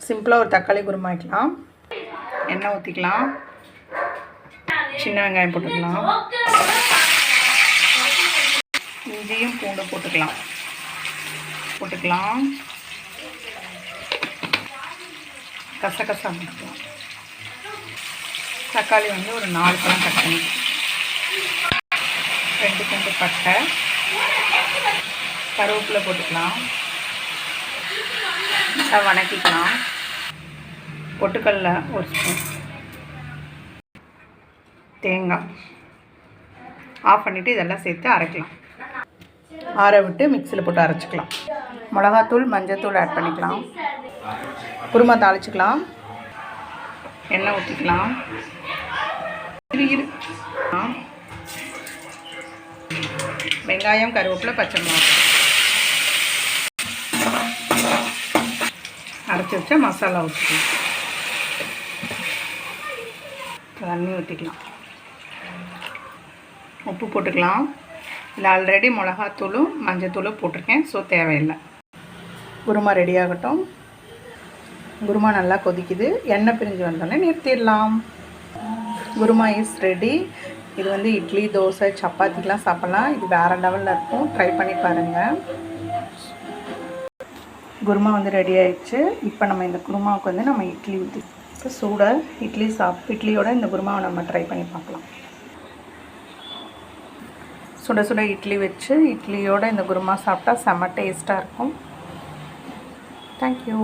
சிம்பிளாக ஒரு தக்காளி குருமா வைக்கலாம். எண்ணெய் ஊற்றிக்கலாம். சின்ன வெங்காயம் போட்டுக்கலாம். இஞ்சியும் பூண்டு போட்டுக்கலாம். கசகசா போட்டுக்கலாம். தக்காளி வந்து ஒரு 4 பழம் கட் பண்ணி, 2 துண்டு பட்டை, கருவேப்பிலை போட்டுக்கலாம். அதை வணக்கிக்கலாம். பொட்டுக்கடலை 1 ஸ்பூன், தேங்காய் ஆஃப் பண்ணிவிட்டு இதெல்லாம் சேர்த்து அரைக்கலாம். ஆற விட்டு மிக்சியில் போட்டு அரைச்சிக்கலாம். மிளகாத்தூள், மஞ்சத்தூள் ஆட் பண்ணிக்கலாம். குருமா தாளிச்சிக்கலாம். எண்ணெய் ஊற்றிக்கலாம். வெங்காயம், கருவேப்பிலை, பச்சை மிளகாய், அரைச்சி வச்ச மசாலா ஊற்றிக்கலாம். தண்ணி ஊற்றிக்கலாம். உப்பு போட்டுக்கலாம். இல்லை ஆல்ரெடி மிளகாத்தூளும் மஞ்சத்தூளும் போட்டிருக்கேன், ஸோ தேவையில்லை. குருமா ரெடி ஆகட்டும். குருமா நல்லா கொதிக்குது. எண்ணெய் பிரிஞ்சு வந்தோடனே நிறுத்திடலாம். Kurma is ready. இது வந்து இட்லி, தோசை, சப்பாத்திக்கெலாம் சாப்பிட்லாம். இது வேறு லெவலில் இருக்கும். ட்ரை பண்ணி பாருங்கள். குருமா வந்து ரெடி ஆயிடுச்சு. இப்போ நம்ம இந்த குருமாவுக்கு வந்து நம்ம இட்லி ஊற்றி, இப்போ சூடாக இட்லியோட இந்த குருமாவை நம்ம ட்ரை பண்ணி பார்க்கலாம். சுட சுட இட்லி வச்சு இட்லியோட இந்த குருமா சாப்பிட்டா செம்ம டேஸ்ட்டாக இருக்கும். தேங்க்யூ.